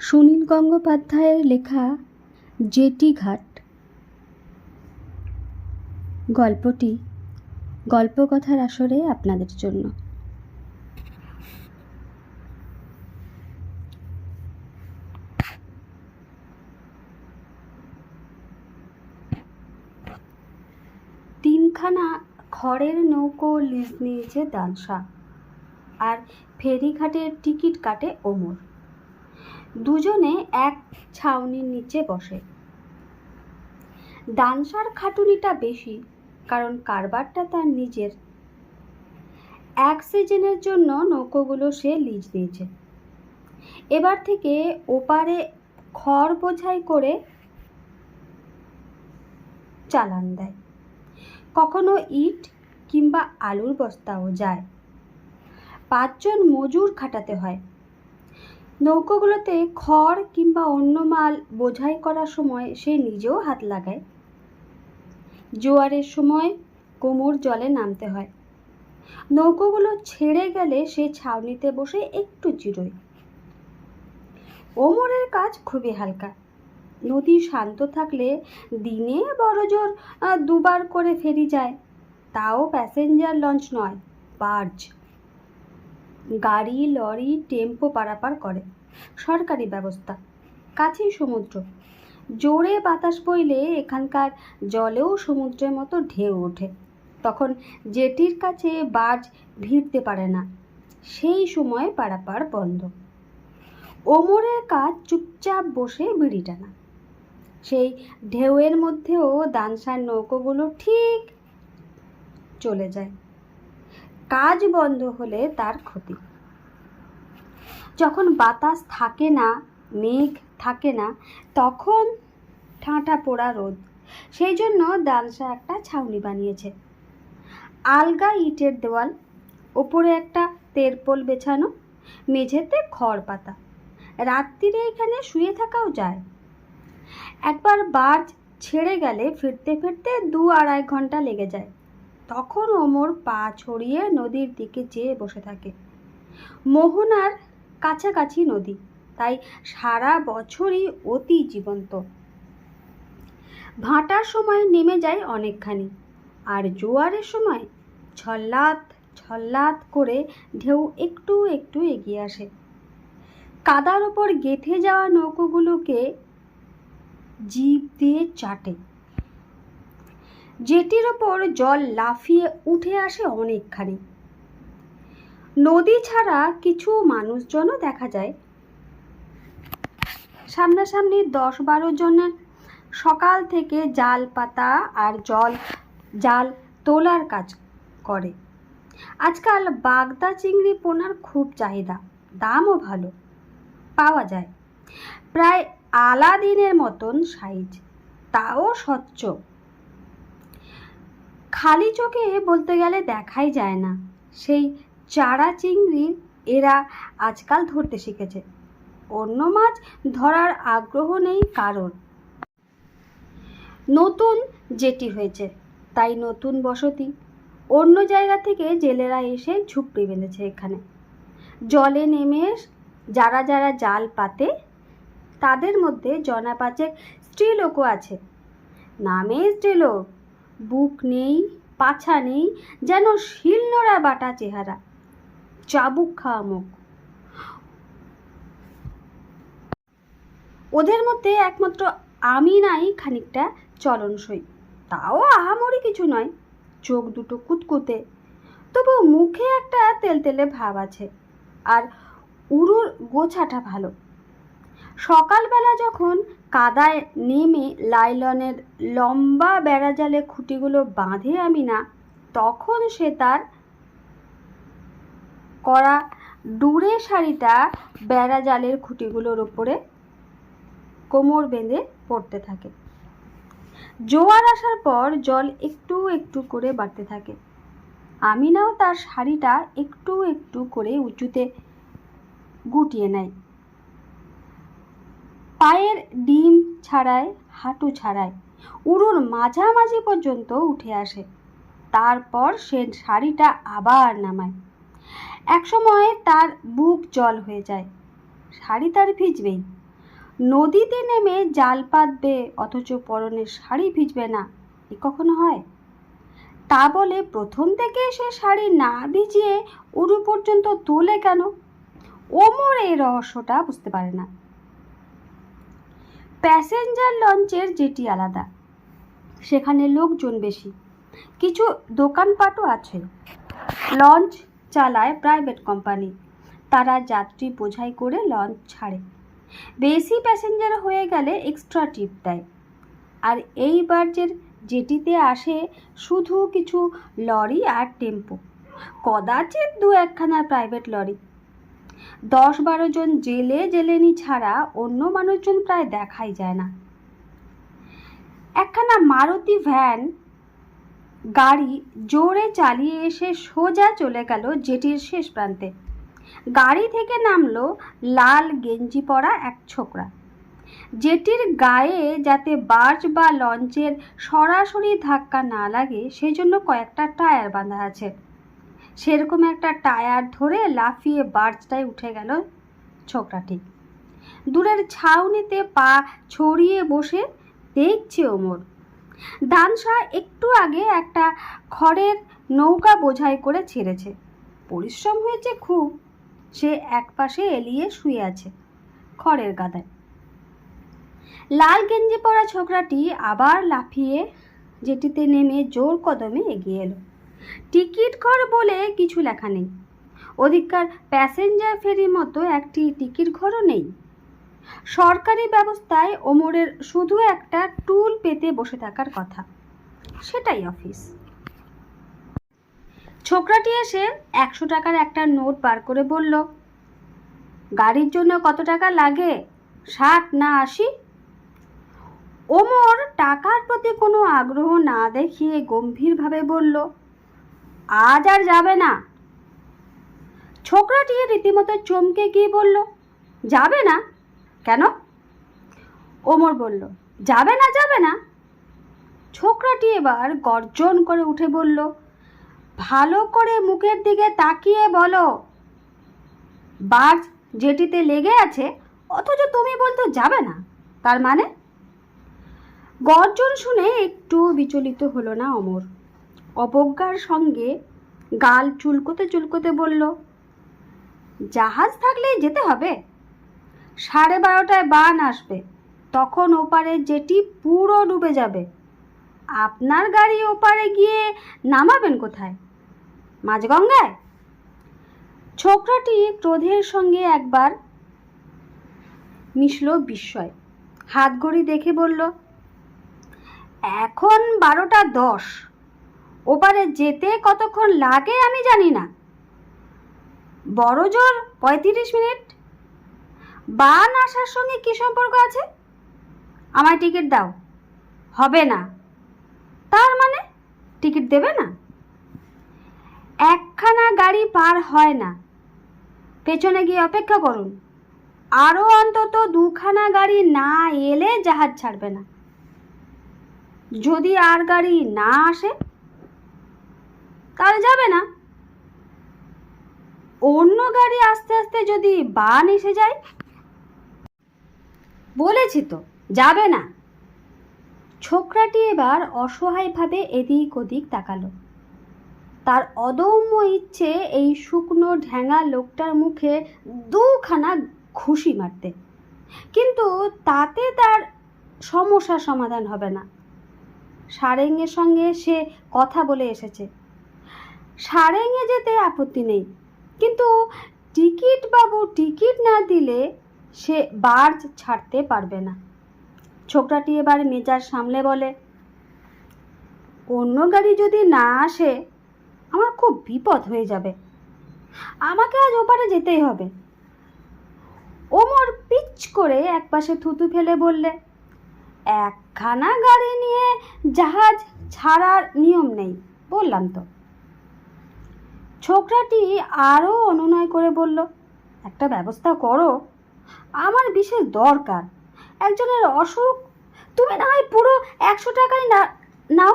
সুনীল গঙ্গোপাধ্যায়ের লেখা জেটি ঘাট গল্পটি গল্পকথার আসরে আপনাদের জন্য। তিনখানা খড়ের নৌকো লিজ নিয়েছে দানশা, আর ফেরিঘাটের টিকিট কাটে ওমর। দুজনে এক ছাউনির নিচে বসে। দানশার খাটুনিটা বেশি, কারণ কারবারটা তার নিজের। এক সিজনের জন্য নৌকোগুলো সে লিজ নিয়েছে। এবার থেকে ওপারে খড় বোঝাই করে চালান দেয়, কখনো ইট কিংবা আলুর বস্তাও যায়। 5 জন মজুর খাটাতে হয়। নৌকোগুলোতে খড় কিংবা অন্য মাল বোঝাই করার সময় সে নিজেও হাত লাগায়। জোয়ারের সময় কোমর জলে নামতে হয়। নৌকোগুলো ছেড়ে গেলে সে ছাউনিতে বসে একটু জিরোয়। ওমরের কাজ খুবই হালকা। নদী শান্ত থাকলে দিনে বড়জোর 2 বার করে ফেরি যায়, তাও প্যাসেঞ্জার লঞ্চ নয়, বার্জ। গাড়ি, লরি, টেম্পো পারাপার করে। সরকারি ব্যবস্থা, কাছেই সমুদ্র। জোরে বাতাস বইলে এখানকার জলেও সমুদ্রের মতো ঢেউ ওঠে। তখন জেটির কাছে বার্জ ভিড়তে পারে না, সেই সময় পারাপার বন্ধ। ওমরের কাজ চুপচাপ বসে বিড়ি টানা। সেই ঢেউয়ের মধ্যেও দানশার নৌকোগুলো ঠিক চলে যায়। কাজ বন্ধ হলে তার ক্ষতি। যখন বাতাস থাকে না, মেঘ থাকে না, তখন ঠাঁটা পোড়া রোদ। সেই জন্য দানশা একটা ছাউনি বানিয়েছে। আলগা ইটের দেওয়াল, ওপরে একটা তেরপোল বেছানো, মেঝেতে খড় পাতা। রাত্রিরে এখানে শুয়ে থাকাও যায়। একবার বার্জ ছেড়ে গেলে ফিরতে ফিরতে 2-2.5 ঘন্টা লেগে যায়। তখন ওমর পা ছড়িয়ে নদীর দিকে চেয়ে বসে থাকে। মোহনার কাছাকাছি নদী, তাই সারা বছরই অতি জীবন্ত। ভাটার সময় নেমে যায় অনেকখানি, আর জোয়ারের সময় ছল্লাদ ছল্লাদ করে ঢেউ একটু একটু এগিয়ে আসে। কাদার ওপর গেঁথে যাওয়া নৌকোগুলোকে জিভ দিয়ে চাটে। জেটির ওপর জল লাফিয়ে উঠে আসে অনেকখানি। নদী ছাড়া কিছু মানুষজনও দেখা যায়। সামনাসামনি 10-12 জন সকাল থেকে জাল পাতা আর জাল তোলার কাজ করে। আজকাল বাগদা চিংড়ি পোনার খুব চাহিদা, দামও ভালো পাওয়া যায়। প্রায় আলাদিনের মতন সাইজ, তাও স্বচ্ছ। খালি চোখে বলতে গেলে দেখাই যায় না। সেই চারা চিংড়ি এরা আজকাল ধরতে শিখেছে। অন্য মাছ ধরার আগ্রহ নেই কারোর। নতুন জেটি হয়েছে, তাই নতুন বসতি। অন্য জায়গা থেকে জেলেরা এসে ঝুপড়ি বেঁধেছে এখানে। জলে নেমে যারা যারা জাল পাতে, তাদের মধ্যে জনা 5 স্ত্রীলোকও আছে। নামে স্ত্রীলোক, বুক নেই, পাছা নেই, যেন শিলনোড়া বাটা চেহারা, চাবুক খাওয়া মুখ। ওদের মধ্যে একমাত্র আমি নাই খানিকটা চলনসই, তাও আহামরি কিছু নয়। চোখ দুটো কুতকুতে, তবু মুখে একটা তেলতেলে ভাব আছে, আর উড়ুর গোছাটা ভালো। সকালবেলা যখন কাদায় নেমে লাইলনের লম্বা বেড়াজালে খুঁটিগুলো বাঁধে আমি না, তখন সে তার করা ডুরে শাড়িটা বেড়াজালের খুঁটিগুলোর ওপরে কোমর বেঁধে পড়তে থাকে। জোয়ার আসার পর জল একটু একটু করে বাড়তে থাকে। আমিনাও তার শাড়িটা একটু একটু করে উঁচুতে গুটিয়ে নেয়। পায়ের ডিম ছাড়ায়, হাঁটু ছাড়ায়, উড়ুর মাঝামাঝি পর্যন্ত উঠে আসে। তারপর সে শাড়িটা আবার নামায়। একসময় তার বুক জল হয়ে যায়। শাড়ি তার ভিজবেই, নদীতে নেমে জাল পাতবে অথচ পরনের শাড়ি ভিজবে না, এ কখনো হয়? তা বলে প্রথম থেকে সে শাড়ি না ভিজিয়ে উরু পর্যন্ত তোলে কেন? ওমর এই রহস্যটা বুঝতে পারে না। প্যাসেঞ্জার লঞ্চের জেটি আলাদা, সেখানে লোকজন বেশি, কিছু দোকানপাটও আছে। লঞ্চ চালায় প্রাইভেট কোম্পানি, তারা যাত্রী বোঝাই করে লঞ্চ ছাড়ে। বেশি প্যাসেঞ্জার হয়ে গেলে এক্সট্রা টিপ দেয়। আর এই বার্জের জেটিতে আসে শুধু কিছু লরি আর টেম্পো, কদাচিৎ দু একখানা প্রাইভেট লরি। 10-12 জন জেলে জেলেনি ছাড়া অন্য মানুষজন প্রায় দেখাই যায় না। একখানা মারুতি ভ্যান গাড়ি জোরে চালিয়ে এসে সোজা চলে গেল জেটির শেষ প্রান্তে। গাড়ি থেকে নামলো লাল গেঞ্জি পরা এক ছোকরা। জেটির গায়ে যাতে বার্জ বা লঞ্চের সরাসরি ধাক্কা না লাগে সেজন্য কয়েকটা টায়ার বাঁধা আছে। সেরকম একটা টায়ার ধরে লাফিয়ে বার্জটায় উঠে গেল ছোকরাটি। দূরের ছাউনিতে পা ছড়িয়ে বসে দেখছে ওমর। দানশা একটু আগে একটা খড়ের নৌকা বোঝাই করে ছেড়েছে, পরিশ্রম হয়েছে খুব। সে একপাশে এলিয়ে শুয়ে আছে খড়ের গাদায়। লাল গেঞ্জি পরা ছোকরাটি আবার লাফিয়ে জেটিতে নেমে জোর কদমে এগিয়ে এলো। টিকিট ঘর বলে কিছু লেখা নেই, ওদিককার প্যাসেঞ্জার ফেরির মতো একটি টিকিট ঘরও নেই। সরকারি ব্যবস্থায় ওমরের শুধু একটা টুল পেতে বসে থাকার কথা, সেটাই অফিস। ছোকরাটি এসে 100 টাকার একটা নোট বার করে বলল, গাড়ির জন্য কত টাকা লাগে? 60 না 80? ওমর টাকার প্রতি কোনো আগ্রহ না দেখিয়ে গম্ভীরভাবে বলল, আজ আর যাবে না। ছোকরাটি রীতিমতো চমকে গিয়ে বলল, যাবে না কেন? ওমর বলল, যাবে না যাবে না। ছোকরাটি এবার গর্জন করে উঠে বলল, ভালো করে মুখের দিকে তাকিয়ে বলো, বার্জ জেটিতে লেগে আছে অথচ তুমি বলতে যাবে না, তার মানে? গর্জন শুনে একটু বিচলিত হলো না ওমর। অবজ্ঞার সঙ্গে গাল চুলকোতে চুলকোতে বলল, জাহাজ থাকলেই যেতে হবে। 12:30টায় বান আসবে, তখন ওপারে জেটি পুরো ডুবে যাবে। আপনার গাড়ি ওপারে গিয়ে নামাবেন কোথায়? মাঝগঙ্গায়? ছোকরাটি ক্রোধের সঙ্গে একবার মিশল বিস্ময়। হাত ঘড়ি দেখে বলল, এখন 12:10, ওপারে যেতে কতক্ষণ লাগে আমি জানি না, বড় জোর 35 মিনিট। বান আসার সঙ্গে কি সম্পর্ক আছে? আমায় টিকিট দাও। হবে না। তার মানে টিকিট দেবে না? একখানা গাড়ি পার হয় না, পেছনে গিয়ে অপেক্ষা করুন। আরও অন্তত 2খানা গাড়ি না এলে জাহাজ ছাড়বে না। যদি আর গাড়ি না আসে তাহলে যাবে না। অন্য গাড়ি আস্তে আস্তে যদি বান এসে যায়? বলেছি তো যাবে না। ছোকরাটি এবার অসহায়ভাবে এদিক ওদিক তাকালো। তার অদম্য ইচ্ছে এই শুকনো ঢ্যাঙা লোকটার মুখে 2খানা ঘুষি মারতে, কিন্তু তাতে তার সমস্যার সমাধান হবে না। সারেঙ্গের সঙ্গে সে কথা বলে এসেছে, সারেঙ্গে যেতে আপত্তি নেই, কিন্তু টিকিট বাবু টিকিট না দিলে সে বার্জ ছাড়তে পারবে না। ছোকরাটি এবার মেজাজ সামলে বলে, অন্য গাড়ি যদি না আসে আমার খুব বিপদ হয়ে যাবে, আমাকে আজ ওপারে যেতেই হবে। ওমর পিচ করে একপাশে থুতু ফেলে বললে, একখানা গাড়ি নিয়ে জাহাজ ছাড়ার নিয়ম নেই, বললাম তো। ছোকরাটি আরও অনুনয় করে বলল, একটা ব্যবস্থা করো, আমার বিশেষ দরকার, একজনের অসুখ, তুমি না হয় পুরো 100 টাকাই নাও।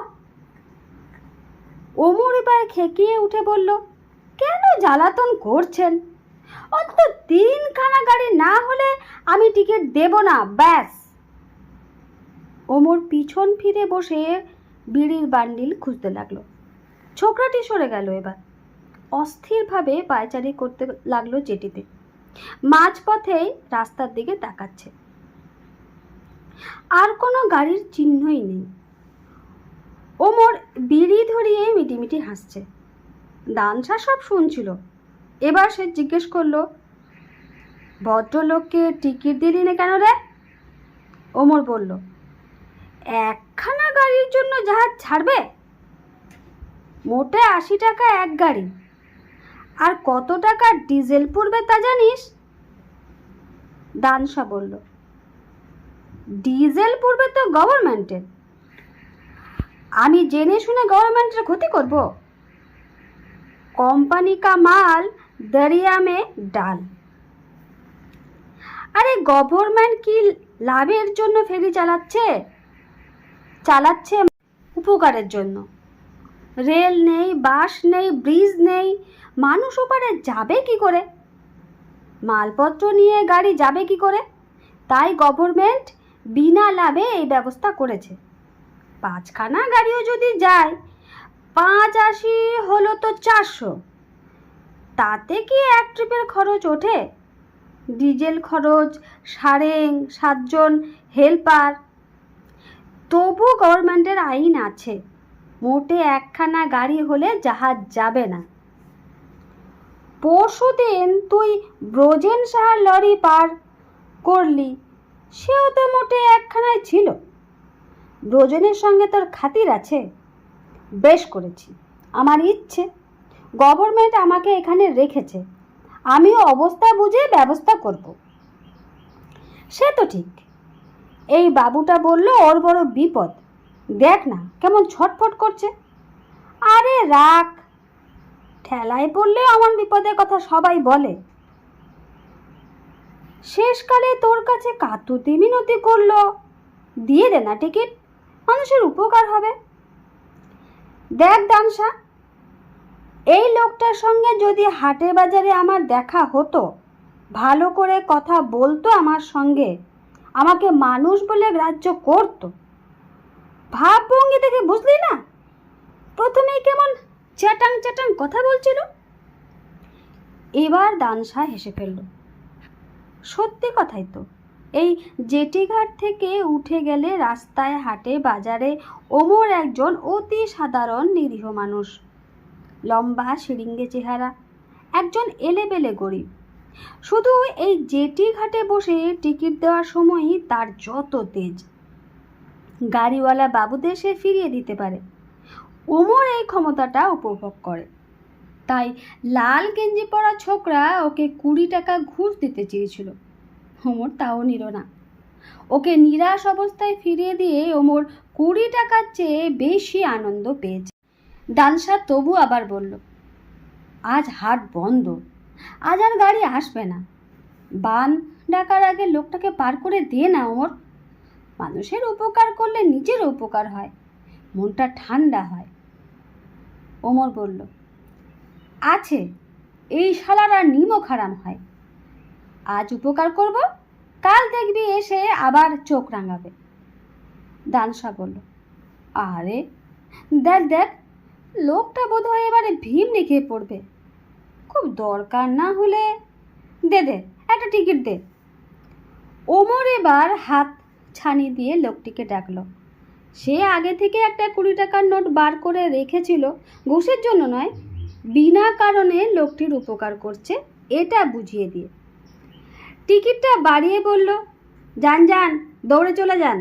ওমর এবার খেকিয়ে উঠে বলল, কেন জ্বালাতন করছেন? অন্তত 3খানা গাড়ি না হলে আমি টিকিট দেব না, ব্যাস। ওমর পিছন ফিরে বসে বিড়ির বান্ডিল খুঁজতে লাগলো। ছোকরাটি সরে গেল। এবার অস্থিরভাবে পায়চারি করতে লাগলো জেটিতে। মাঝপথেই রাস্তার দিকে তাকাচ্ছে। আর কোনো গাড়ির চিহ্নই নেই। ওমর বিড়ি ধরিয়ে মিটিমিটি হাসছে। দানশা সব শুনছিল। এবার সে জিজ্ঞেস করলো, ভদ্রলোককে টিকিট দিলি না কেন রে? ওমর বলল, 1খানা গাড়ির জন্য জাহাজ ছাড়বে? মোটে 80 টাকা এক গাড়ি। আর কত টাকা ডিজেল পড়বে তা জানিস? দানশা বলল, ডিজেল পড়বে তো গভর্নমেন্টের। আমি জেনে শুনে গভর্নমেন্টের ক্ষতি করব? কোম্পানি কা মাল দরিয়া মে ডাল। আরে গভর্নমেন্ট কি লাভের জন্য ফেরি চালাচ্ছে উপকারের জন্য। রেল নেই, বাস নেই, ব্রিজ নেই, মানুষ ওপারে যাবে কি করে? মালপত্র নিয়ে গাড়ি যাবে কি করে? তাই গভর্নমেন্ট বিনা লাভে এই ব্যবস্থা করেছে। 5খানা গাড়িও যদি যায়, 5 হলো তো 400। তাতে কি এক ট্রিপের খরচ ওঠে? ডিজেল খরচ, সারেং, 7 জন হেল্পার। তবু গভর্নমেন্টের আইন আছে, মোটে 1খানা গাড়ি হলে জাহাজ যাবে না। পরশুদিন তুই ব্রজেন সাহার লরি পার করলি, সেও তো মোটে 1খানায় ছিল। ব্রজেনের সঙ্গে তোর খাতির আছে? বেশ করেছি, আমার ইচ্ছে। গভর্নমেন্ট আমাকে এখানে রেখেছে, আমিও অবস্থা বুঝে ব্যবস্থা করব। সে তো ঠিক। এই বাবুটা বলল ওর বড় বিপদ, দেখ না কেমন ছটফট করছে। আরে রাখ, ঠেলায় পড়লে আমার বিপদের কথা সবাই বলে। শেষকালে তোর কাছে কাতুতি মিনতি করলো, দিয়ে দে না টিকিট, মানুষের উপকার হবে। দেখ দানশা, এই লোকটার সঙ্গে যদি হাটে বাজারে আমার দেখা হতো, ভালো করে কথা বলতো আমার সঙ্গে, আমাকে মানুষ বলে গ্রাহ্য করতো, ভাবভঙ্গি দেখে বুঝলি না প্রথমেই কেমন চ্যাটাং চ্যাটাং কথা বলছিল। এবার দানশা হেসে ফেলল। সত্যি কথাই তো। এই জেটিঘাট থেকে উঠে গেলে রাস্তায়, হাটে, বাজারে ওমর একজন অতি সাধারণ নিরীহ মানুষ। লম্বা শিরিঙ্গে চেহারা, একজন এলেবেলে গরিব। শুধু এই জেটিঘাটে বসে টিকিট দেওয়ার সময়ই তার যত তেজ। গাড়িওয়ালা বাবুদের সে ফিরিয়ে দিতে পারে। ওমর এই ক্ষমতাটা উপভোগ করে। তাই লাল গেঞ্জি পরা ছোকরা ওকে 20 টাকা ঘুষ দিতে চেয়েছিল। ওমর তাও নিল না। ওকে নিরাশ অবস্থায় ফিরিয়ে দিয়ে ওমর 20 টাকার চেয়ে বেশি আনন্দ পেয়েছে। দানশা তবু আবার বলল, আজ হাট বন্ধ, আজ আর গাড়ি আসবে না। বান ডাকার আগে লোকটাকে পার করে দিয়ে না ওমর। মানুষের উপকার করলে নিজের উপকার হয়, মনটা ঠান্ডা হয়। ওমর বলল, আছে, এই শালার আর নিমক হারাম হয়। আজ উপকার করব, কাল দেখবি এসে আবার চোখ রাঙাবে। দানশা বলল, আরে দেখ দেখ, লোকটা বোধ হয় এবারে ভীম লিখে পড়বে। খুব দরকার না হলে দে দে, একটা টিকিট দে। ওমর এবার হাত ছানি দিয়ে লোকটিকে ডাকলো। সে আগে থেকে একটা 20 টাকার নোট বার করে রেখেছিল, ঘুষের জন্য নয়, বিনা কারণে লোকটির উপকার করছে এটা বুঝিয়ে দিয়ে। টিকিটটা বাড়িয়ে বলল, যান যান, দৌড়ে চলে যান।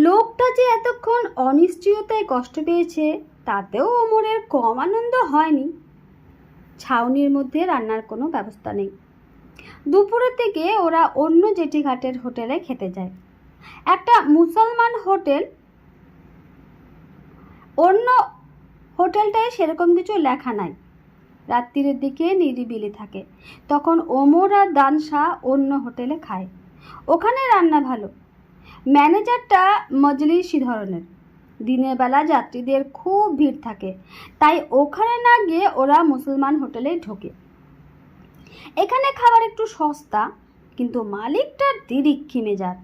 লোকটা যে এতক্ষণ অনিশ্চয়তায় কষ্ট পেয়েছে তাতেও ওমরের কম আনন্দ হয়নি। ছাউনির মধ্যে রান্নার কোনো ব্যবস্থা নেই। দুপুরের দিকে ওরা অন্য জেটিঘাটের হোটেলে খেতে যায়। একটা মুসলমান হোটেল। অন্য হোটেলটায় সেরকম কিছু লেখা নাই, রাত্রির দিকে নিরিবিলি থাকে। তখন ওমর আর দানশা অন্য হোটেলে খায়। ওখানে রান্না ভালো, ম্যানেজারটা মজলিসি ধরনের। দিনের বেলা যাত্রীদের খুব ভিড় থাকে, তাই ওখানে না গিয়ে ওরা মুসলমান হোটেলে ঢোকে। এখানে খাবার একটু সস্তা, কিন্তু মালিকটার দিরিক্ষি মেজাজ।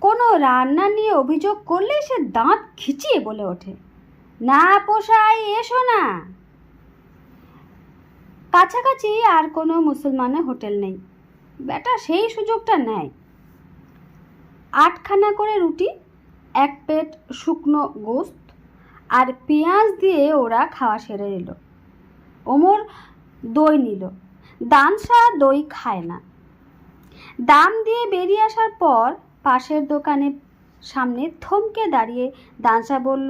কোনো রান্না নিয়ে অভিযোগ করলে সে দাঁত খিচিয়ে বলে ওঠে, না পোষাই, এসো না। কাছাকাছি আর কোনো মুসলমানের হোটেল নেই, বেটা সেই সুযোগটা নেয়। 8খানা করে রুটি, 1 প্লেট শুকনো গোস্ত আর পেঁয়াজ দিয়ে ওরা খাওয়া সেরে এলো। ওমর দই নিল। দানশা দই খায় না। দাম দিয়ে বেরিয়ে আসার পর পাশের দোকানের সামনে থমকে দাঁড়িয়ে দানশা বলল,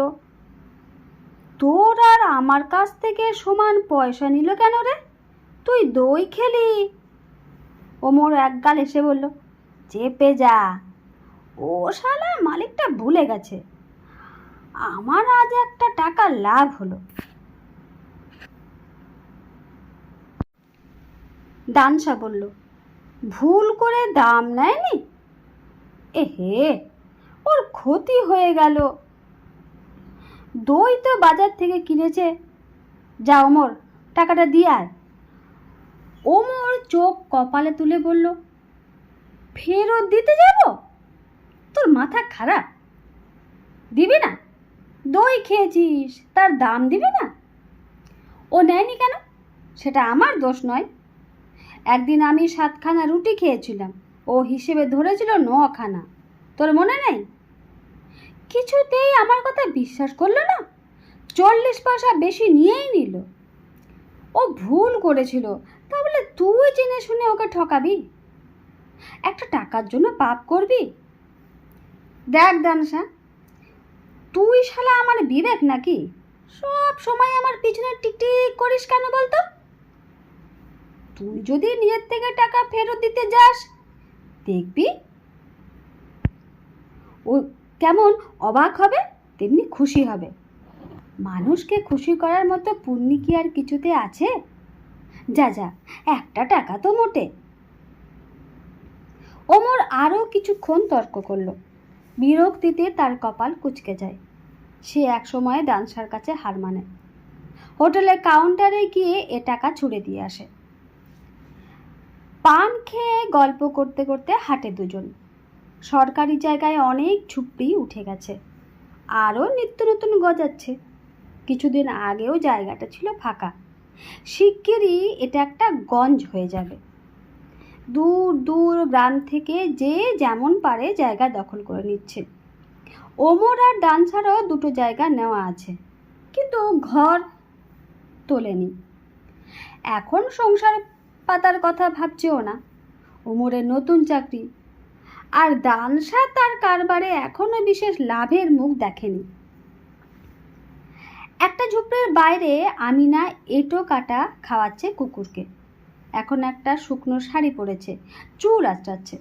তোর আর আমার কাছ থেকে সমান পয়সা নিল কেন রে? তুই দই খেলি। ওমর একগাল এসে বলল, চেপে যা, ও শালা মালিকটা ভুলে গেছে। আমার আজ একটা টাকা লাভ হলো। দানশা বলল, ভুল করে দাম নেয়নি? এহে, ওর ক্ষতি হয়ে গেল। দই তো বাজার থেকে কিনেছে। যা ওমর, টাকাটা দিয়ে আয়। ওমর চোখ কপালে তুলে বলল, ফেরত দিতে যাব? তোর মাথা খারাপ? দিবি না? দই খেয়েছিস, তার দাম দিবি না? ও নেয়নি কেন? সেটা আমার দোষ নয়। একদিন আমি 7খানা রুটি খেয়েছিলাম, ও হিসেবে ধরেছিল 9খানা। তোর মনে নেই? কিছুতেই আমার কথা বিশ্বাস করলো না, 40 পয়সা বেশি নিয়েই নিল। ও ভুল করেছিল, তা বলে তুই জেনে শুনে ওকে ঠকাবি? একটা টাকার জন্য পাপ করবি? দেখ দানশা, তুই শালা আমার বিবেক নাকি? সব সময় আমার পিছনে টিকটিক করিস কেন বলতো? তুই যদি নিজের থেকে টাকা ফেরত দিতে যাস, দেখবি ও কেমন অবাক হবে, তেমনি খুশি হবে। মানুষকে খুশি করার মতো পুণ্যি কি আর কিছুতে আছে? যা যা, একটা টাকা তো মোটে। ওমর আরও কিছুক্ষণ তর্ক করল। বিরক্তিতে তার কপাল কুঁচকে যায়। সে এক সময় দানশার কাছে হার মানে। হোটেলের কাউন্টারে গিয়ে এ টাকা ছুড়ে দিয়ে আসে। পান খেয়ে গল্প করতে করতে হাঁটে দুজন। সরকারি জায়গায় অনেক ঝুপড়ি উঠে গেছে, আরও নিত্য নতুন গজাচ্ছে। কিছুদিন আগেও জায়গাটা ছিল ফাঁকা, শিগগিরই এটা একটা গঞ্জ হয়ে যাবে। দূর দূর গ্রাম থেকে যে যেমন পারে জায়গা দখল করে নিচ্ছে। ওমর আর দানশারও 2টো জায়গা নেওয়া আছে, কিন্তু ঘর তোলেনি। এখন সংসার পাতার কথা ভাবছেও না। ওমরের নতুন চাকরি, আর দানশা তার কারবারে এখনো বিশেষ লাভের মুখ দেখেনি। একটা ঝুপড়ির বাইরে আমিনা এঁটো কাটা খাওয়াচ্ছে কুকুরকে। এখন একটা শুকনো শাড়ি পরেছে, চুল আঁচড়াচ্ছে।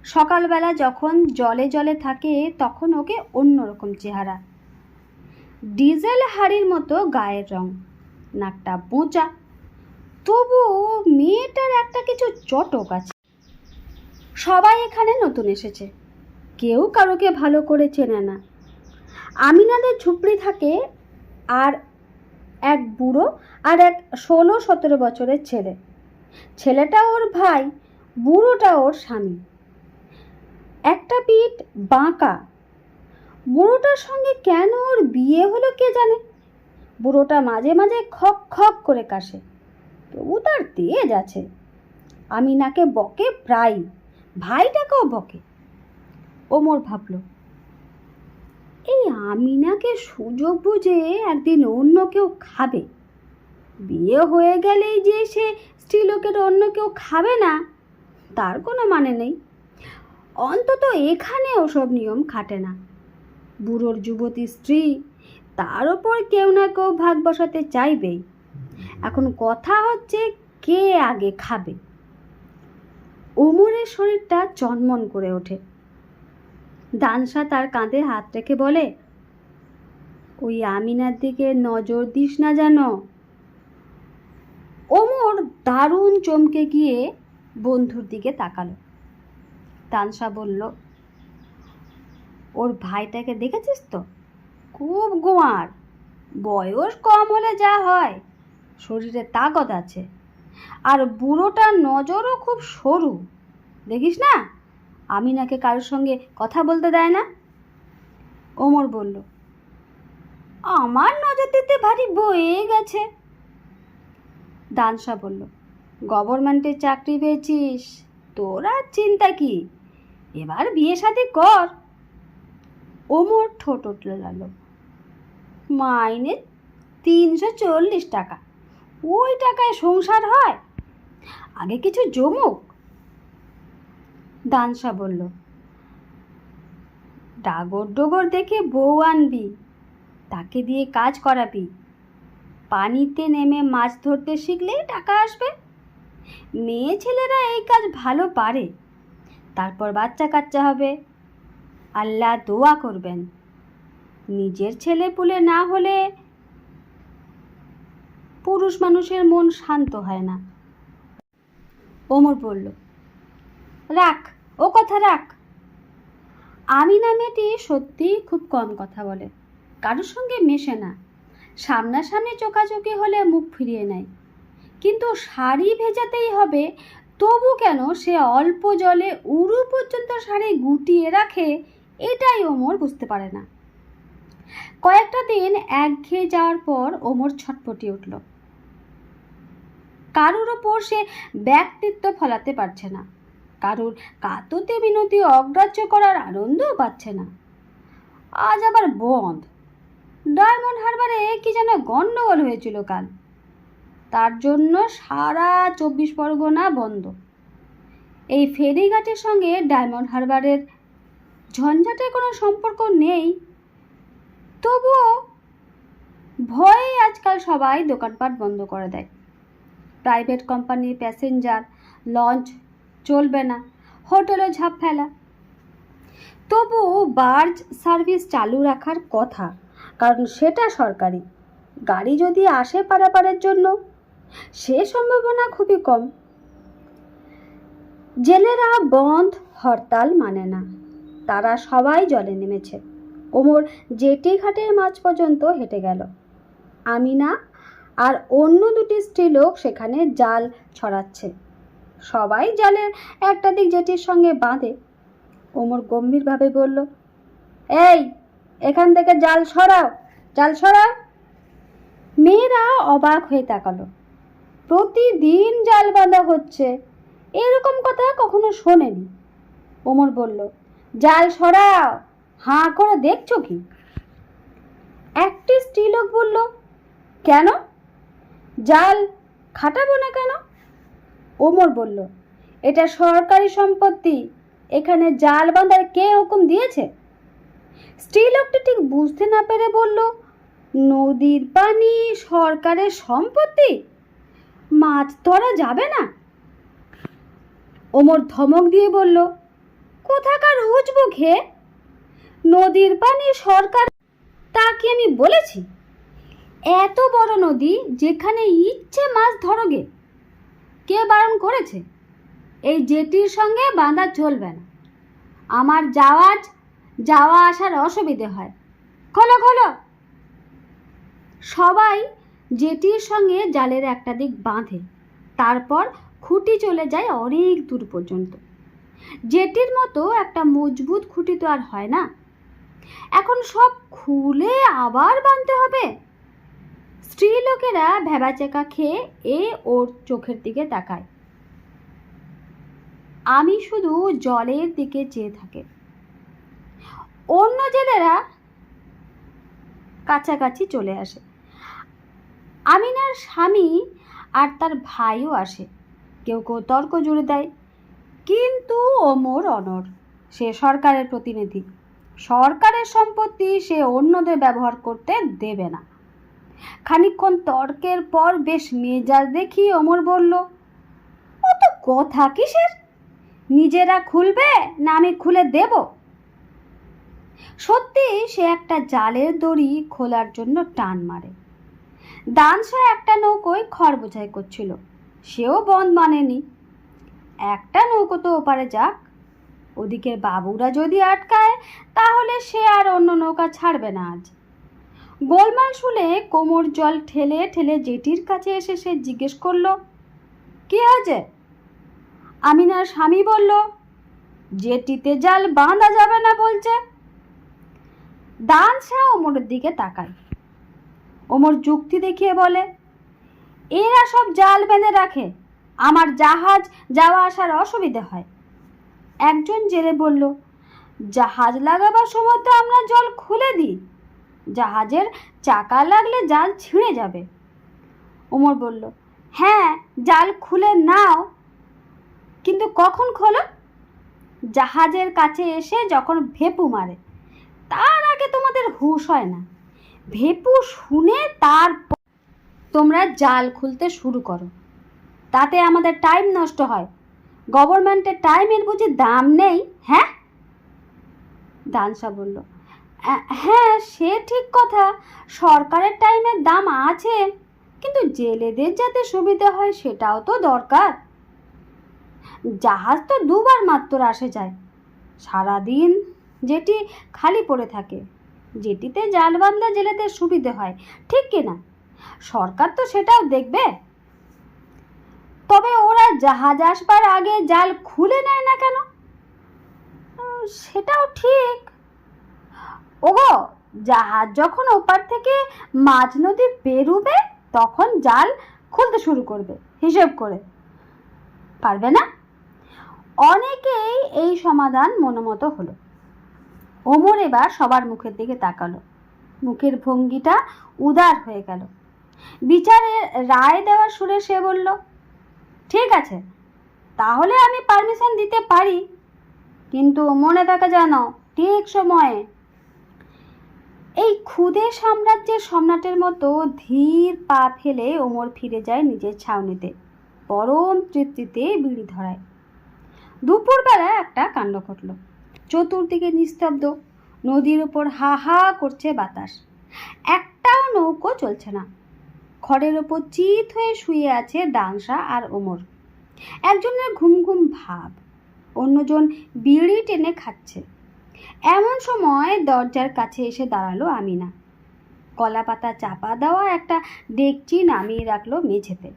সকালবেলা যখন জলে জলে থাকে তখন ওকে অন্যরকম চেহারা। ডিজেল হাড়ির মতো গায়ের রং, নাকটা বোঁচা, তবু মেয়েটার একটা কিছু চটক আছে। সবাই এখানে নতুন এসেছে, কেউ কারোকে ভালো করে চেনে না। আমিনাদের ঝুপড়ি থাকে আর এক বুড়ো আর এক 16-17 বছরের ছেলে। ছেলেটা ওর ভাই, বুড়োটা ওর স্বামী। একটা পিঠ বাঁকা। বুড়োটার সঙ্গে কেন ওর বিয়ে হলো কে জানে। বুড়োটা মাঝে মাঝে খক খক করে কাশে, তবু তার তেজ আছে। আমিনাকে বকে প্রায়, ভাইটাকেও বকে। ওমর ভাবল, এই আমিনাকে সুযোগ বুঝে একদিন অন্য কেউ খাবে। বিয়ে হয়ে গেলেই যে সে স্ত্রীলোকের অন্য কেউ খাবে না, তার কোনো মানে নেই। অন্তত এখানে ওসব নিয়ম খাটে না। বুড়োর যুবতী স্ত্রী, তার ওপর কেউ না কেউ ভাগ বসাতে চাইবেই। এখন কথা হচ্ছে কে আগে খাবে। ওমরের শরীরটা চনমন করে ওঠে। দানশা তার কাঁধে হাত রেখে বলে, ওই আমিনার দিকে নজর দিস না যেন। ওমর দারুণ চমকে গিয়ে বন্ধুর দিকে তাকালো। দানশা বলল, ওর ভাইটাকে দেখেছিস তো? খুব গোয়ার, বয়স কম হলে যা হয়, শরীরে তাকত আছে। আর বুড়োটার নজরও খুব সরু, দেখিস না আমিনাকে কারোর সঙ্গে কথা বলতে দেয় না। ওমর বলল, আমার নজর দিতে ভারী বয়ে গেছে। দানশা বলল, গভর্নমেন্টের চাকরি পেয়েছিস, তোর আর চিন্তা কি, এবার বিয়ে শাদী কর। ওমর ঠোঁট উঠল, মাইনে 340 টাকা, ওই টাকায় সংসার হয়? আগে কিছু জমুক। দানশা বলল, ডাগর ডোগর দেখে বউ আনবি, তাকে দিয়ে কাজ করাবি, পানিতে নেমে মাছ ধরতে শিখলেই টাকা আসবে। মেয়ে ছেলেরা এই কাজ ভালো পারে, তারপর বাচ্চা কাচ্চা হবে, আল্লাহ দোয়া করবেন। নিজের ছেলে পুলে না হলে পুরুষ মানুষের মন শান্ত হয় না। ওমর বলল, রাখ, ও কথা রাখ। আমিনা মেয়েটি সত্যিই খুব কম কথা বলে, কারোর সঙ্গে মেশে না, সামনাসামনি চোখাচোখি হলে মুখ ফিরিয়ে নেয়, কিন্তু শাড়ি ভেজাতেই হবে তবু কেন সে অল্প জলে উরু পর্যন্ত শাড়ি গুটিয়ে রাখে, এটাই ওমর বুঝতে পারে না। কয়েকটা দিন একঘেয়ে যাওয়ার পর ওমর ছটপটিয়ে উঠল। কারুর ওপর সে ব্যক্তিত্ব ফলাতে পারছে না, কারুর কাততে বিনতি অগ্রাহ্য করার আনন্দও পাচ্ছে না। আজ আবার বন্ধ, ডায়মন্ড হারবারে কি যেন গন্ডগোল হয়েছিল কাল, তার জন্য সারা 24 পরগনা বন্ধ। এই ফেরিঘাটের সঙ্গে ডায়মন্ড হারবারের ঝঞ্ঝাটের কোনো সম্পর্ক নেই, তবুও ভয়ে আজকাল সবাই দোকানপাট বন্ধ করে দেয়। প্রাইভেট কোম্পানির প্যাসেঞ্জার লঞ্চ চলবে না, হোটেলও ঝাঁপ ফেলা। তবু বার্জ সার্ভিস চালু রাখার কথা, কারণ সেটা সরকারি গাড়ি যদি আসে পারাপারের জন্য, সে সম্ভাবনা খুবই কম। জেলেরা বন্ধ হরতাল মানে না, তারা সবাই জলে নেমেছে। ওমর জেটি ঘাটের মাঝ পর্যন্ত হেঁটে গেল। আমিনা আর অন্য দুটি স্ত্রীলোক সেখানে জাল ছড়াচ্ছে, সবাই জালের একটা দিক জেটির সঙ্গে বাঁধে। ওমর গম্ভীরভাবে বলল, এই এখান থেকে জাল সরাও, জাল সরাও। মেয়েরা অবাক হয়ে তাকালো, প্রতিদিন জাল বাঁধা হচ্ছে, এরকম কথা কখনো শোনেনি। ওমর বলল, জাল সরাও, হাঁ করে দেখছো কি? একটি স্ত্রীলোক বলল, কেন, জাল খাটাবো না কেন? ওমর বলল, এটা সরকারি সম্পত্তি, এখানে জাল বাঁধার কে হুকুম দিয়েছে? স্ত্রীলোকটি ঠিক বুঝতে না পেরে বলল, নদীর পানি সরকারের সম্পত্তি, মাছ ধরা যাবে না। ওমর ধমক দিয়ে বলল, কোথাকার হুজবুক হে, নদীর পানি সরকার, তা কি আমি বলেছি? এত বড় নদী, যেখানে ইচ্ছে মাছ ধরোগে, কে বারণ করেছে? এই জেটির সঙ্গে বাঁধা চলবে না, আমার যাওয়া আসার অসুবিধে হয়, খোলো খোলো। সবাই জেটির সঙ্গে জালের একটা দিক বাঁধে, তারপর খুঁটি চলে যায় অনেক দূর পর্যন্ত। জেটির মতো একটা মজবুত খুঁটি তো আর হয় না, এখন সব খুলে আবার বাঁধতে হবে। স্ত্রীলোকেরা ভেবাচেকা খেয়ে ওর চোখের দিকে তাকায়, আমি শুধু জলের দিকে চেয়ে থাকে। অন্য জেলেরা কাছাকাছি চলে আসে, আমিনার স্বামী আর তার ভাইও আসে, কেউ কেউ তর্ক জুড়ে দেয়, কিন্তু ওমর অনড়, সে সরকারের প্রতিনিধি, সরকারের সম্পত্তি সে অন্যদের ব্যবহার করতে দেবে না। খানিকক্ষণ তর্কের পর বেশ মেজাজ দেখিয়ে ওমর বলল, অত কথা কিসের, নিজেরা খুলবে না আমি খুলে দেব? সত্যি সে একটা জালের দড়ি খোলার জন্য টান মারে। দানশা একটা নৌকোয় খড় বোঝাই করছিল, সেও বন্ধ মানেনি। একটা নৌকো তো ওপারে যাক, ওদিকের বাবুরা যদি আটকায় তাহলে সে আর অন্য নৌকা ছাড়বে না আজ। গোলমাল শুনে কোমর জল ঠেলে ঠেলে জেটির কাছে এসে সে জিজ্ঞেস করল, কি হয়েছে? আমিনার স্বামী বলল, জেটিতে জাল বাঁধা যাবে না বলছে। দানশা ওমরের দিকে তাকায়। ওমর যুক্তি দেখিয়ে বলে, এরা সব জাল বেঁধে রাখে, আমার জাহাজ যাওয়া আসার অসুবিধে হয়। একজন জেলে বলল, জাহাজ লাগাবার সময় তো আমরা জল খুলে দিই, জাহাজের চাকা লাগলে জাল ছিঁড়ে যাবে। ওমর বলল, হ্যাঁ জাল খুলে নাও, কিন্তু কখন খোলো? জাহাজের কাছে এসে যখন ভেপু মারে, তার আগে তোমাদের হুঁশ হয় না। ভেপু শুনে তারপর তোমরা জাল খুলতে শুরু করো, তাতে আমাদের টাইম নষ্ট হয়। গভর্নমেন্টের টাইমের বুঝি দাম নেই? হ্যাঁ? দানশা বলল, হ্যাঁ সে ঠিক কথা, সরকারের টাইমের দাম আছে, কিন্তু জেলেদের যাতে সুবিধা হয় সেটাও তো দরকার। জাহাজ তো দুবার মাত্র আসে যায়, সারাদিন যেটি খালি পড়ে থাকে, যেটিতে জাল বাঁধলে জেলেদের সুবিধে হয়, ঠিক কিনা? সরকার তো সেটাও দেখবে। তবে ওরা জাহাজ আসবার আগে জাল খুলে নেয় না কেন? সেটাও ঠিক। ওগো, জাহাজ যখন ওপার থেকে মাঝ নদী পেরুবে তখন জাল খুলতে শুরু করবে, হিসেব করে। পারবে না? অনেকেই এই সমাধান মনোমতো হলো। ওমর এবার সবার মুখের দিকে তাকালো, মুখের ভঙ্গিটা উদার হয়ে গেল। বিচারের রায় দেওয়ার সুরে সে বলল, ঠিক আছে, তাহলে আমি পারমিশন দিতে পারি, কিন্তু মনে থাকে যেন ঠিক সময়ে। এই ক্ষুদে সাম্রাজ্যের সম্রাটের মতো ধীর পা ফেলে ওমর ফিরে যায় নিজের ছাউনিতে, পরম তৃপ্তিতে বিড়ি ধরায়। দুপুরবেলা একটা কাণ্ড ঘটল। চতুর্দিকে নিস্তব্ধ, নদীর উপর হা হা করছে বাতাস, একটাও নৌকো চলছে না। খড়ের ওপর চিত হয়ে শুয়ে আছে দানশা আর ওমর। একজনের ঘুম ঘুম ভাব, অন্যজন বিড়ি টেনে খাচ্ছে। এমন সময় দরজার কাছে এসে দাঁড়ালো আমিনা। কলা পাতা চাপা দেওয়া একটা ডেকচি নামিয়ে রাখলো মেঝেতে।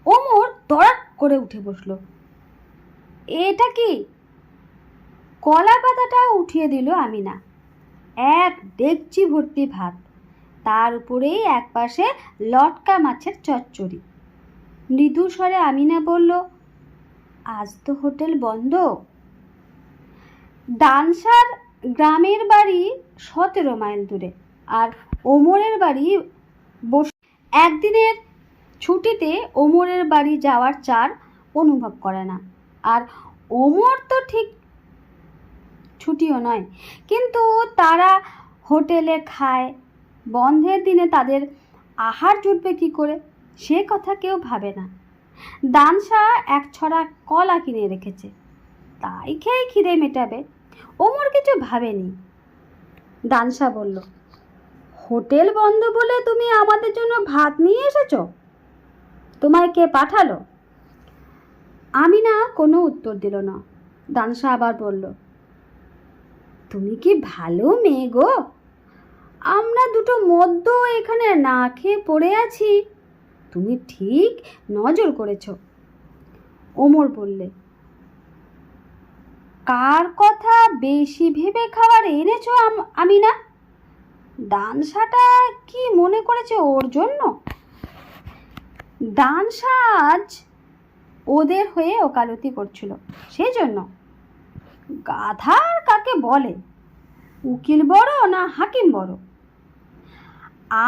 ওমর তড়াক করে উঠে বসলো। এটা কি? কলা পাতাটা উঠিয়ে দিল আমিনা। এক ডেকচি ভর্তি ভাত, তার উপরেই একপাশে লটকা মাছের চচ্চড়ি। মৃদু স্বরে আমিনা বলল, আজ তো হোটেল বন্ধ। দানশার গ্রামের বাড়ি 17 মাইল দূরে, আর ওমরের বাড়ি একদিনের ছুটিতে ওমরের বাড়ি যাওয়ার চার অনুভব করে না। আর ওমর তো ঠিক ছুটিও নয়, কিন্তু তারা হোটেলে খায়, বন্ধের দিনে তাদের আহার জুটবে কি করে সে কথা কেউ ভাবে না। দানশা এক ছড়া কলা কিনে রেখেছে, তাই খেয়ে খিদে মেটাবে, ওমর কিছু ভাবেনি। দানশা বলল, হোটেল বন্ধ বলে তুমি আমাদের জন্য ভাত নিয়ে এসেছ? তোমায় কে পাঠালো? আমিনা কোনো উত্তর দিল না। দানশা আবার বলল, তুমি কি ভালো মেয়ে গো, আমরা দুটো মদ্য এখানে না খেয়ে পড়ে আছি, তুমি ঠিক নজর করেছ। ওমর বললে, কার কথা বেশি ভেবে খাবার এনেছো আমিনা? দানশাটা কি মনে করেছে ওর জন্য? দানশা আজ ওদের হয়ে ওকালতি করছিল, সেই জন্য। গাধার কাকে বলে, উকিল বড় না হাকিম বড়?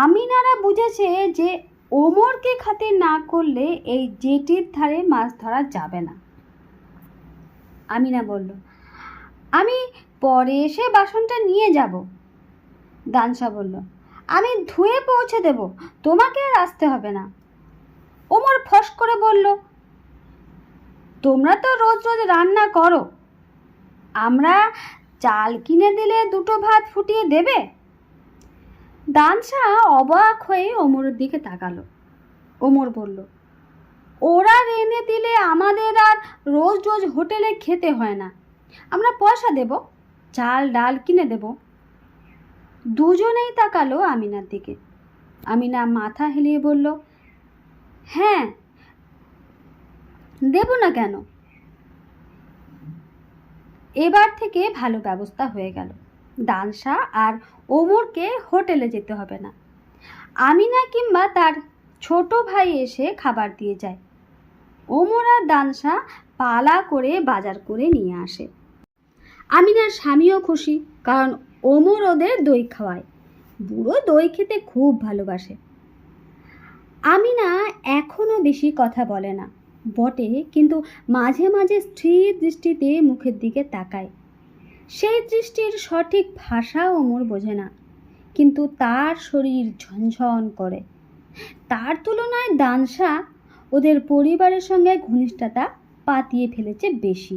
আমিনারা বুঝেছে যে ওমরকে খাতির না করলে এই জেটির ধারে মাছ ধরা যাবে না। আমিনা বলল, আমি পরে এসে বাসনটা নিয়ে যাব। দানশা বলল, আমি ধুয়ে পৌঁছে দেব, তোমাকে আর আসতে হবে না। ওমর ফস করে বলল, তোমরা তো রোজ রোজ রান্না করো, আমরা চাল কিনে দিলে দুটো ভাত ফুটিয়ে দেবে? দানশা অবাক হয়ে ওমরের দিকে তাকালো। ওমর বলল, ওরা এনে দিলে আমাদের আর রোজ রোজ হোটেলে খেতে হয় না, আমরা পয়সা দেব, চাল ডাল কিনে দেব। দুজনেই তাকালো আমিনার দিকে। আমিনা মাথা হেলিয়ে বলল, হ্যাঁ দেব না কেন? এবার থেকে ভালো ব্যবস্থা হয়ে গেল। দানশা আর ওমরকে হোটেলে যেতে হবে না। আমিনা কিংবা তার ছোট ভাই এসে খাবার দিয়ে যায়। ওমর আর দানশা পালা করে বাজার করে নিয়ে আসে। আমিনার স্বামীও খুশি, কারণ ওমর ওদের দই খাওয়ায়। বুড়ো দই খেতে খুব ভালোবাসে। আমিনা এখনো বেশি কথা বলে না বটে, কিন্তু মাঝে মাঝে স্থির দৃষ্টিতে মুখের দিকে তাকায়। সেই দৃষ্টির সঠিক ভাষা ওমর বোঝে না, কিন্তু তার শরীর ঝনঝন করে। তার তুলনায় দানশা ওদের পরিবারের সঙ্গে ঘনিষ্ঠতা পাতিয়ে ফেলেছে বেশি।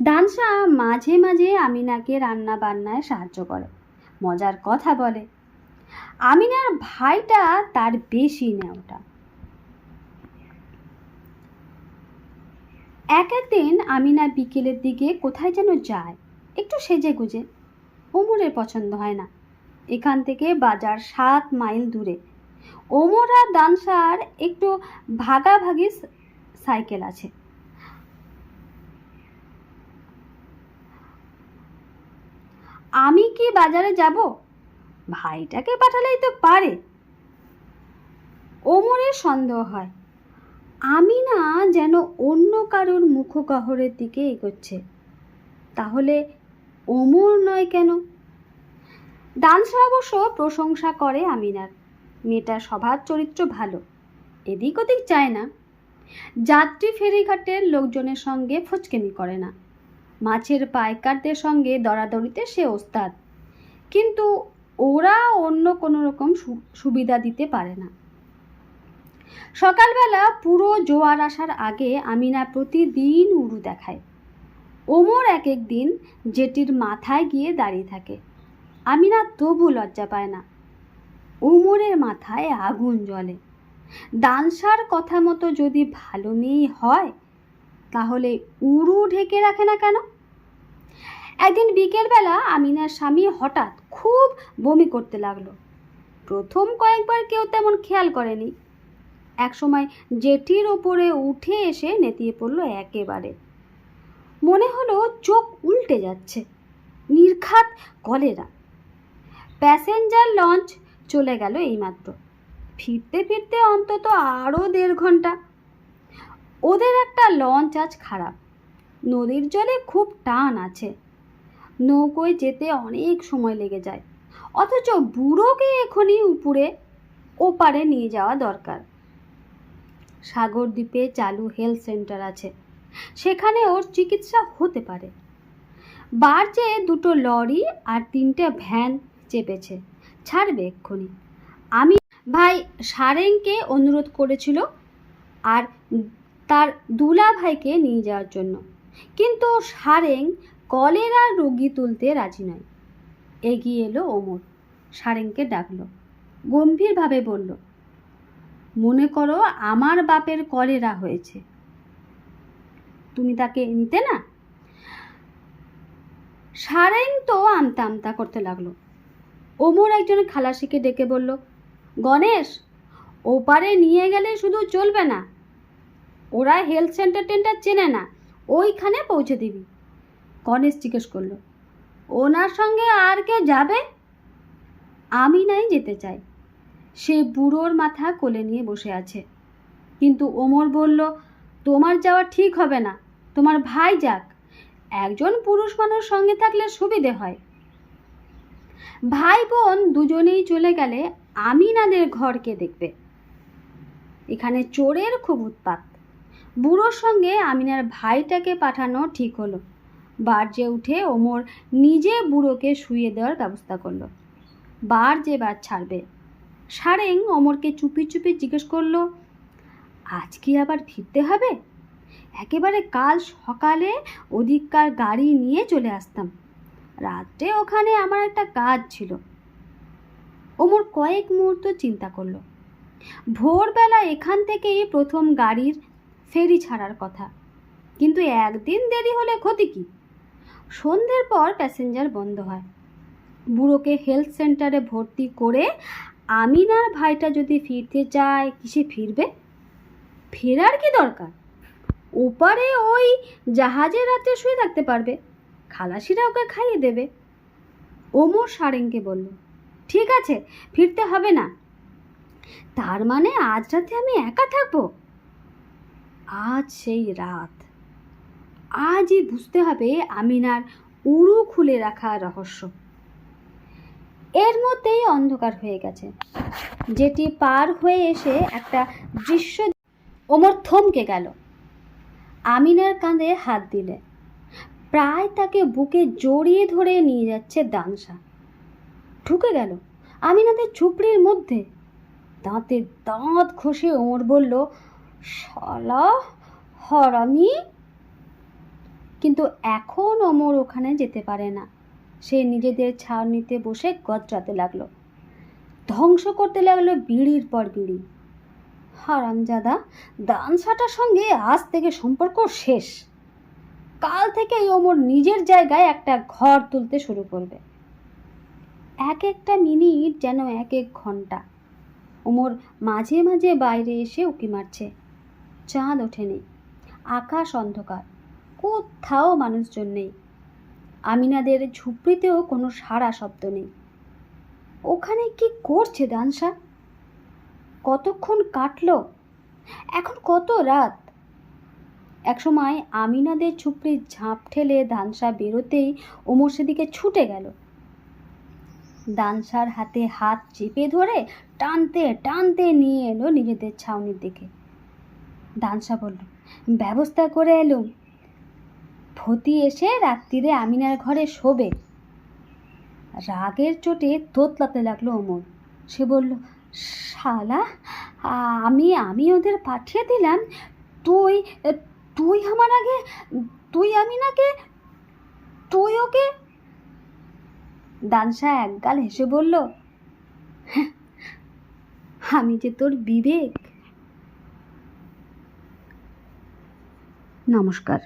দানশা মাঝে মাঝে আমিনাকে রান্না বান্নায় সাহায্য করে, মজার কথা বলে। আমিনার ভাইটা তার বেশি নেওটা। একদিন আমিনা বিকেলের দিকে কোথায় যেন যায়, একটু সেজে গুজে। ওমরের পছন্দ হয় না। এখান থেকে বাজার 7 মাইল দূরে। ওমর আর দানশার একটু ভাগাভাগি সাইকেল আছে। আমি কি বাজারে যাব? ভাইটাকে পাঠালেই তো পারে। ওমরের সন্দেহ হয় আমিনা যেন অন্য কারোর মুখগহ্বরের দিকে এগোচ্ছে। তাহলে ওমর নয় কেন? দানশা অবশ্য প্রশংসা করে আমিনার। মেয়েটার স্বভাব চরিত্র ভালো, এদিক ওদিক চায় না। যাত্রী ফেরিঘাটের লোকজনের সঙ্গে ফচকেমি করে না। মাছের পাইকারদের সঙ্গে দরাদরিতে সে ওস্তাদ, কিন্তু ওরা অন্য কোনো রকম সুবিধা দিতে পারে না। সকালবেলা পুরো জোয়ার আসার আগে আমিনা প্রতিদিন উড়ু দেখায়। ওমর এক এক দিন জেটির মাথায় গিয়ে দাঁড়িয়ে থাকে। আমিনা তবু লজ্জা পায় না। ওমরের মাথায় আগুন জ্বলে। দানশার কথা মতো যদি ভালো মেয়ে হয়, তাহলে উড়ু ঢেকে রাখে না কেন? একদিন বিকেলবেলা আমিনার স্বামী হঠাৎ খুব বমি করতে লাগলো। প্রথম কয়েকবার কেউ তেমন খেয়াল করেনি। একসময় জেটির ওপরে উঠে এসে নেতিয়ে পড়ল একেবারে। মনে হলো চোখ উল্টে যাচ্ছে। নির্ঘাত কলেরা। প্যাসেঞ্জার লঞ্চ চলে গেল এইমাত্র। ফিরতে ফিরতে অন্তত আরও 1.5 ঘন্টা। ওদের একটা লঞ্চ আজ খারাপ। নদীর জলে খুব টান আছে। নৌকোয় যেতে অনেক সময় লেগে যায়, অথচ বুড়োকে এখনই উপরে ওপারে নিয়ে যাওয়া দরকার। সাগরদ্বীপে চালু হেলথ সেন্টার আছে, সেখানে ওর চিকিৎসা হতে পারে। বার্জে 2টো লরি আর 3টে ভ্যান চেপেছে, ছাড়বে এক্ষুনি। আমি ভাই সারেংকে অনুরোধ করেছিল আর তার দুলা ভাইকে নিয়ে যাওয়ার জন্য, কিন্তু সারেং কলেরার রোগী তুলতে রাজি নয়। এগিয়ে এলো ওমর, সারেংকে ডাকলো, গম্ভীরভাবে বলল, মনে করো আমার বাপের কলেরা হয়েছে, তুমি তাকে নিতে না? সারেং তো আমতা আমতা করতে লাগলো। ওমর একজন খালাসিকে ডেকে বলল, গণেশ, ওপারে নিয়ে গেলে শুধু চলবে না, ওরা হেলথ সেন্টার টেন্টার চেনে না, ওইখানে পৌঁছে দিবি। গণেশ জিজ্ঞেস করলো, ওনার সঙ্গে আর কেউ যাবে? আমি নাই যেতে চাই। সে বুড়োর মাথা কোলে নিয়ে বসে আছে। কিন্তু ওমর বলল, তোমার যাওয়া ঠিক হবে না, তোমার ভাই যাক, একজন পুরুষ মানুষ সঙ্গে থাকলে সুবিধে হয়। ভাই বোন দুজনেই চলে গেলে আমিনাদের ঘর কে দেখবে? এখানে চোরের খুব উৎপাত। বুড়োর সঙ্গে আমিনার ভাইটাকে পাঠানো ঠিক হলো। বার্জে উঠে ওমর নিজে বুড়োকে শুইয়ে দেওয়ার ব্যবস্থা করলো। বার্জে বার ছাড়বে। সারেং ওমরকে চুপি চুপি জিজ্ঞেস করলো, আজ কি আবার ফিরতে হবে? একেবারে কাল সকালে ওদিককার গাড়ি নিয়ে চলে আসতাম, রাত্রে ওখানে আমার একটা কাজ ছিল। ওমর কয়েক মুহূর্ত চিন্তা করলো। ভোরবেলা এখান থেকেই প্রথম গাড়ির ফেরি ছাড়ার কথা, কিন্তু একদিন দেরি হলে ক্ষতি কি? সন্ধ্যের পর প্যাসেঞ্জার বন্ধ হয়। বুড়োকে হেলথ সেন্টারে ভর্তি করে আমিনার ভাইটা যদি ফিরতে চায়, কিসে ফিরবে? ফেরার কি দরকার? ওপারে ওই জাহাজে রাতে শুয়ে থাকতে পারবে, খালাসিরা ওকে খাইয়ে দেবে। ওমর সারেংকে বলল, ঠিক আছে, ফিরতে হবে না। তার মানে আজ রাতে আমি একা থাকবো? আজ সেই রাত। আজই বুঝতে হবে আমিনার উড়ু খুলে রাখা রহস্য। এর মধ্যেই অন্ধকার হয়ে গেছে। যেটি পার হয়ে এসে একটা দৃশ্য ওমর থমকে গেল। আমিনার কাঁধে হাত দিলে, প্রায় তাকে বুকে জড়িয়ে ধরে নিয়ে যাচ্ছে দানসা। ঢুকে গেল আমিনাদের ঝুপড়ির মধ্যে। দাঁতে দাঁত ঘষে ওমর বলল, শালা হারামি। কিন্তু এখন ওমর ওখানে যেতে পারে না। সে নিজেদের ছাউনিতে বসে গজরাতে লাগলো, ধ্বংস করতে লাগলো বিড়ির পর বিড়ি। হারামজাদা দানসাটার সঙ্গে আজ থেকে সম্পর্ক শেষ। কাল থেকে ওমর নিজের জায়গায় একটা ঘর তুলতে শুরু করবে। এক একটা মিনিট যেন এক এক ঘন্টা। ওমর মাঝে মাঝে বাইরে এসে উঁকি মারছে। চাঁদ ওঠেনি, আকাশ অন্ধকার, কোথাও মানুষজন নেই। আমিনাদের ঝুপড়িতেও কোনো সাড়া শব্দ নেই। ওখানে কি করছে দানসা? কতক্ষণ কাটলো? এখন কত রাত? একসময় আমিনাদের ঝুপড়ির ঝাঁপ ঠেলে দানসা বেরোতেই ওমর সেদিকে ছুটে গেল। দানসার হাতে হাত চেপে ধরে টানতে টানতে নিয়ে এলো নিজেদের ছাউনির দিকে। দানসা বলল, ব্যবস্থা করে এলুম। ফতি এসে রাত্রিরে আমিনার ঘরে শোবে। রাগের চোটে তোতলাতে লাগলো ওমর। সে বলল, শালা, আমি ওদের পাঠিয়ে দিলাম, তুই তুই আমার আগে, তুই আমিনাকে, তুই ওকে। দানসা একগাল হেসে বলল, আমি যে তোর বিবেক। নমস্কার।